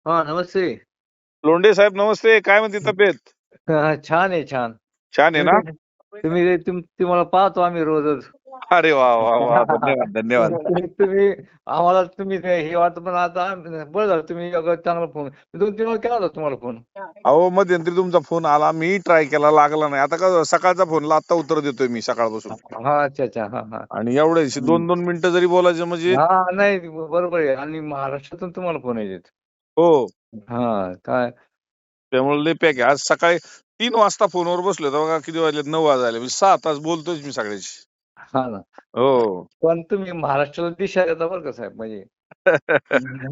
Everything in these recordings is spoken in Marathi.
हा, नमस्ते. लोंढे साहेब नमस्ते. काय म्हणते तब्येत? छान आहे, छान. छान आहे तुम्ही ना? कसे? तुम्हाला पाहतो आम्ही रोजच. अरे वा वा वा, धन्यवाद धन्यवाद. तुम्ही आम्हाला हे वाटतं, पण आता बरं झालं तुम्ही चांगला फोन. 2-3 वेळा केला होता तुम्हाला फोन. अहो मध्यंतरी तुमचा फोन आला, मी ट्राय केला, लागला नाही. आता का सकाळचा फोनला आता उत्तर देतोय मी सकाळपासून. हा, अच्छा अच्छा, हा हा. आणि एवढे हम्म. 2-2 मिनिटं जरी बोलायचं म्हणजे. हा, नाही बरोबर आहे. आणि महाराष्ट्रातून तुम्हाला फोन येतात. हो, हा काय. त्यामुळे लय पॅक आहे. आज सकाळी 3 वाजता फोनवर बसलो होतो बघा, किती वाजले? 9 वाजले. म्हणजे 6 तास बोलतोय मी सगळ्याशी. हा ना. हो. पण तुम्ही महाराष्ट्राला दिशा देता बरं का साहेब, म्हणजे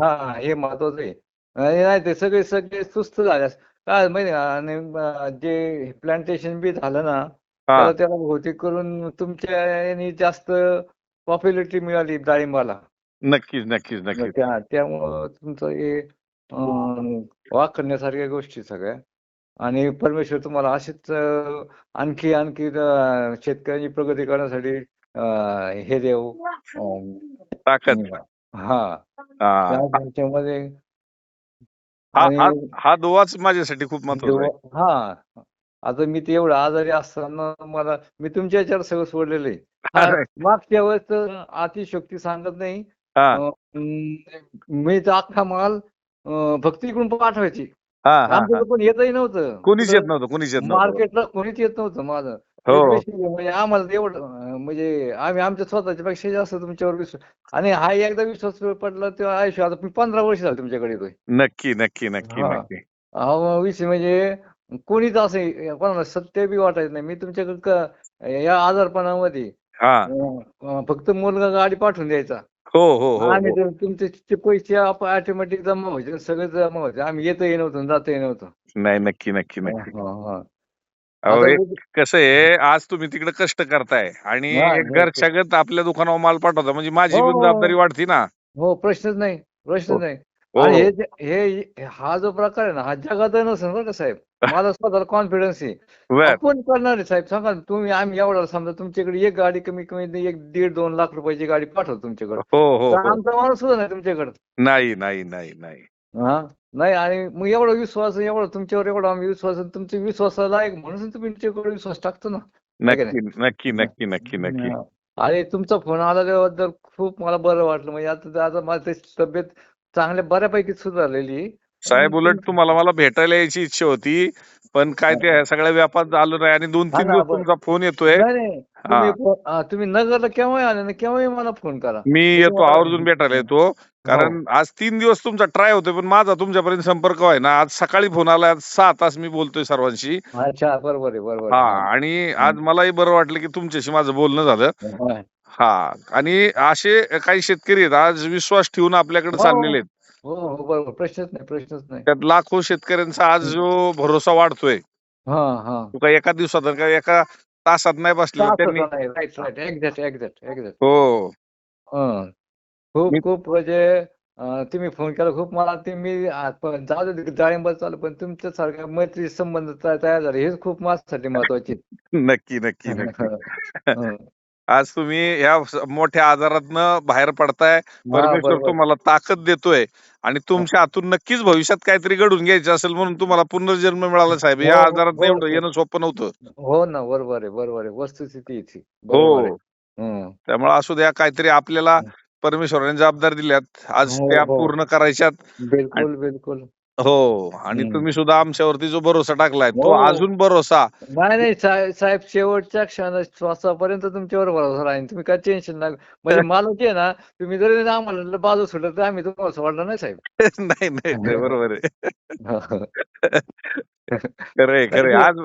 हा, हे महत्वाचं आहे. नाही ते सगळे सगळे सुस्त झाले. काय माहिती का, आणि जे प्लांटेशन बी झालं ना, हा, त्याला त्याला बहुतेक करून तुमच्या याने जास्त पॉप्युलॅरिटी मिळाली डाळिंबाला. नक्कीच नक्कीच मग नक्कीच. त्यामुळं तुमचं हे वाखाणण्यासारख्या गोष्टी सगळ्या. आणि परमेश्वर तुम्हाला असेच आणखी आणखी शेतकऱ्यांची प्रगती करण्यासाठी हे देव. ताकद. हा, हा त्याच्यामध्ये. हा आणि हा हा दुवाच माझ्यासाठी खूप महत्वाचा आहे. हा, आता मी ते एवढं आजारी असताना मी तुमच्या याच्यावर सगळं सोडलेलं आहे. हा, अरे, मागच्या वेळेस तर अतिशयोक्ती सांगत नाही. हा मी तर अख्खा माल फक्त इकडून पाठवायची. हा हा हा. आमच्याकडे पण येतही नव्हतं कोणीच येत कुठं. नव्हतं, कोणीच येत नव्हतं बरोबर. मार्केटला कोणीच येत नव्हतं माझं. हो एक हो. विषय म्हणजे आम्हाला एवढं म्हणजे आम्ही आमच्या स्वतःच्या पेक्षा जास्त तुमच्यावर विश्वास. आणि हा एकदा विश्वास पडला तेव्हा आयुष्य, आता मी 15 वर्ष झाले तुमच्याकडे येतोय. नक्की नक्की नक्की हा. नक्की. अहो, विषय म्हणजे कोणीच असं कोणाला सत्य बी वाटायचं नाही. मी तुमच्याकडे या आजारपणामध्ये हा. फक्त मुलगा गाडी पाठवून द्यायचा. हो हो हो आम्ही हो. तर तुमचे ते पैसे ऑटोमॅटिक जमा व्हायचे, सगळं जमा व्हायचं. आम्ही येतही नव्हतो आणि जातही नव्हतो. नाही, नक्की नक्की हा नक्की. हा हा. अहो आता एक कसं आहे, आज तुम्ही तिकडे कष्ट करताय आणि हा, एक घरच्यागत आपल्या दुकानावर माल पाठवता, म्हणजे माझी हो पण जबाबदारी हो वाढती ना. हो, प्रश्नच नाही, प्रश्नच हो नाही. हो. आणि हा जो प्रकार आहे ना, हा जगातही नसेल बरं का साहेब. माझा स्वतःला कॉन्फिडन्स आहे. बर. आपण करणार आहे साहेब. सांगा ना तुम्ही, आम्ही एवढा समजा तुमच्याकडे एक गाडी कमी कमी 1-1.5-2 लाख रुपयाची गाडी पाठवतो तुमच्याकडे. हो हो तर हो. आमचा माणूस सुद्धा नाही तुमच्याकडे. नाही नाही नाही नाही. हा, नाही. आणि मग एवढा विश्वास, एवढा तुमच्यावर एवढा आम्ही विश्वास, तुमच्या विश्वासाला एक म्हणून तुम्ही तुमच्याकडे विश्वास टाकतो ना. आहे का नाही? नक्की नक्की नक्की नक्की नक्की. हा. आणि तुमचा फोन आला त्याबद्दल खूप मला बरं वाटलं. म्हणजे आता आता माझी तब्येत चांगल्या बऱ्यापैकी सुधारलेली आहे. पण साहेब उलट तुम्हाला मला भेटायला यायची इच्छा होती, पण काय ते सगळ्या व्यापात आलं नाही आणि दोन हा तीन ना. दिवस तुमचा फोन येतोय. नाही नाही, हा, तुम्ही नगरला केव्हाही आले ना, केव्हाही मला फोन करा. मी मी येतो, आवर्जून भेटायला तुम्हाला. येतो. हो. कारण आज 3 दिवस तुमचा ट्राय होतोय, पण माझा तुमच्यापर्यंत संपर्क व्हाय ना. आज सकाळी फोन आला, आज 6 तास मी बोलतोय सर्वांशी. अच्छा, बरोबर आहे, बरोबर हा, आहे. हा. आणि आज मलाही बरं वाटलं की तुमच्याशी माझं बोलणं झालं. हा. हा, आणि असे काही शेतकरी आहेत आज विश्वास ठेवून आपल्याकडे हो चाललेले आहेत. हो हो, बरोबर. प्रश्नच नाही, प्रश्नच नाही. त्यात लाखो शेतकऱ्यांचा आज जो भरोसा वाढतोय, हा हा. तो काही एका दिवसात किंवा एका तासात नाही बसलेला त्यांनी. तासच नाही. Right right, exact exact exact. हो. हं. खूप मी खूप म्हणजे तुम्ही फोन केला खूप. मला ते मी जाऊ दे डाळिंबाचं चालू, पण तुमच्यासारख्या मैत्री संबंध तयार झाले हेच खूप माझ्यासाठी महत्वाचे. नक्की नक्की नक्की. हं. आज तुम्ही या मोठ्या आजारातनं बाहेर पडताय. हा, परमेश्वर बरोबर. तुम्हाला ताकद देतोय आणि तुमच्या हातून नक्कीच भविष्यात काहीतरी घडून घ्यायचं असेल म्हणून तुम्हाला पुनर्जन्म मिळाला साहेब. हो या हो आजारात हो एवढं हो. येणं सोपं नव्हतं. हो ना, बरोबर आहे, बरोबर आहे. वस्तुस्थिती आहे ती. बरोबर आहे. हो. हं. त्यामुळे असू द्या, काहीतरी आपल्याला परमेश्वराने जबाबदारी दिल्यात. आज हो त्या हो. पूर्ण करायच्यात. बिलकुल बिलकुल. हो, आणि हं. तुम्ही सुद्धा आमच्यावरती जो भरोसा टाकलाय, तो हो. अजून भरोसा. नाही नाही साहेब, साहेब शेवटच्या श्वासापर्यंत तुमच्यावर भरोसा राहील. तुम्ही काय टेन्शन नका. म्हणजे मला जे आहे ना, तुम्ही जरी आम्हाला बाजू सोडलं तर आम्ही तुम्हाला सोडणार नाही साहेब. नाही नाही नाही, बरोबर आहे. हो, हो. खरंय नाही खरंय. आज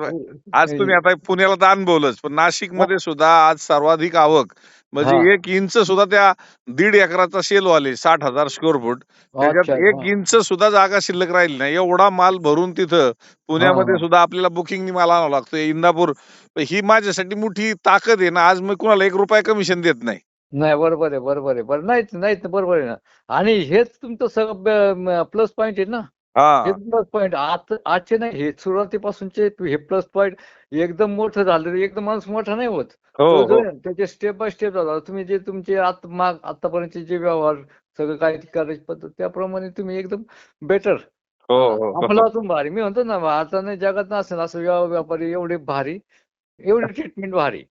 आज तुम्ही आता पुण्याला तर अनुभवलंच, पण नाशिकमध्ये सुद्धा आज सर्वाधिक आवक, म्हणजे हा. 1 इंच सुद्धा त्या 1.5 एकराचा शेलवाले 60,000 स्क्वेअर फूट, अच्छा. त्याच्यात एक हा इंच सुद्धा जागा शिल्लक राहिली नाही. एवढा माल भरून तिथं हा पुण्यामध्ये हा. सुद्धा आपल्याला बुकिंगनी माल आणावा लागतोय. इंदापूर ही माझ्यासाठी मोठी ताकद आहे ना. आज मी कुणाला ₹1 कमिशन देत नाही. नाही, बरोबर आहे, बरोबर आहे. बरं, नाहीच नाहीच, बरोबर आहे ना. आणि हेच तुमचं सगळं प्लस पॉईंट आहे ना. हेच हा. प्लस पॉईंट आजचे नाही, हे सुरुवातीपासूनचे हे प्लस पॉईंट. एकदम मोठं झालं एकदम माणूस मोठा नाही होत. हो तो जो हो. आहे ना, त्याचे स्टेप बाय स्टेप झाला. तुम्ही जे तुमचे आतापर्यंतचे जे व्यवहार, सगळं काय करायची पद्धत, त्याप्रमाणे तुम्ही एकदम बेटर. हो हा, हो हो. आपलं भारी. मी म्हणतो ना आता नाही जगात नसेल असं व्यापारी एवढे भारी, एवढी ट्रीटमेंट भारी.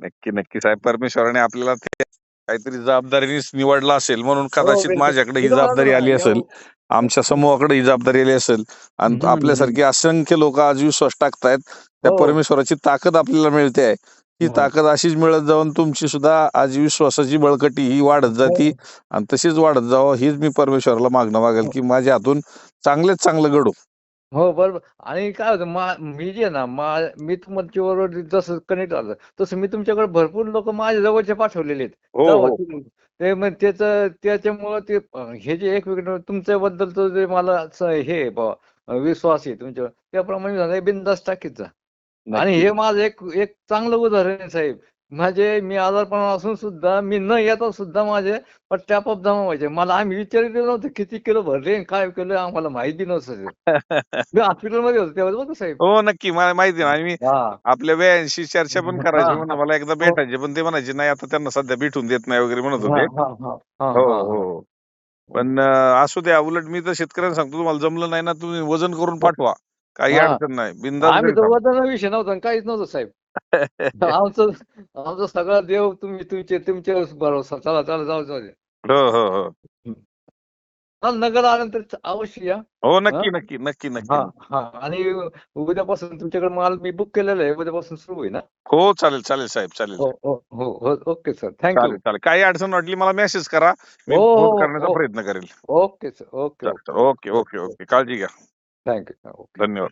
नक्की नक्की साहेब, परमेश्वराने आपल्याला ते काहीतरी जबाबदारीनेच निवडला असेल, म्हणून हो, कदाचित बिलकुल. माझ्याकडे मी ही तुम्हाला जबाबदारी आली सांगतो असेल, ना, आमच्या समूहाकडे ही जबाबदारी आली असेल, आणि हम्म. आपल्यासारखे असंख्य लोक आज विश्वास टाकतायत. त्या हो, परमेश्वराची ताकद आपल्याला मिळते आहे. ही हो, ताकद अशीच मिळत जाऊन तुमची सुद्धा आज विश्वासाची बळकटी ही वाढत जाती, हो, आणि तशीच वाढत जावं हीच मी परमेश्वराला मागणं मागेल, हो. की माझ्या हातून चांगलेच चांगलं घडो. हो, बरोबर. आणि काय होतं मी जे आहे ना मी तुमच्याबरोबर जसं कनेक्ट झालं तसं मी तुमच्याकडे भरपूर लोक माझ्या जवळचे पाठवलेले आहेत. हो जावा हो. तुम्ही. ते मग त्याच्यामुळं ते हे जे एक तुमच्याबद्दलचं जे मला हे आहे विश्वास आहे तुमच्यावर त्याप्रमाणे झालं बिनधास्त टाकीत जा. आणि नक्की. हे माझं एक एक चांगलं उदाहरण आहे साहेब. मी आजारपणात असून सुद्धा मी न येता सुद्धा माझे पट्ट्यापोट जमा व्हायचे. मला आम्ही विचारित नव्हतं किती किलो भरले आणि काय केलं आम्हाला माहिती बी नव्हतं. मी हॉस्पिटलमध्ये होतो तेव्हा बघा साहेब. हो नक्की, मला माहिती आहे ना. आणि मी हां. आपल्या वेळेशी चर्चा पण करायचो, हां, म्हणलं हां. मला एकदा हो. भेटायचे, पण ते म्हणायचे नाही आता त्यांना सध्या भेटून देत नाही वगैरे म्हणत हां, होते. हां, हां. हां, हो हां, हो हां. हो. हो. पण असू द्या, उलट मी तर शेतकऱ्यांना सांगतो, तुम्हाला जमलं नाही ना, तुम्ही वजन करून हो. पाठवा, काही हां. अडचण नाही, बिनधास्त आम्ही घरी तर थांबा. वजनाचा विषय नव्हता आणि काहीच नव्हतं साहेब. आमचं आमचा सगळा देव तुमच्या भरोसा. चला, चला जाऊ द्या. हो हो हो हं. हां, नगर आल्यानंतर अवश्य या. हो. हां. नक्की नक्की नक्की नक्की हां, नक्की. हां. आणि उद्यापासून तुमच्याकडे माल मी बुक केलेला आहे. उद्यापासून सुरू होईल हां. हो चालेल चालेल साहेब, चालेल. हो, हो, हो, हो. Okay sir. थँक चालेल यू. चालेल, काही अडचण वाटली मला मेसेज करा, मी हो, फोन हो, करण्याचा हो. प्रयत्न करेल. Okay sir. ओके, चालेल ओके, चालेल. Okay okay, okay okay, okay, काळजी घ्या. Thank you. ओके. धन्यवाद.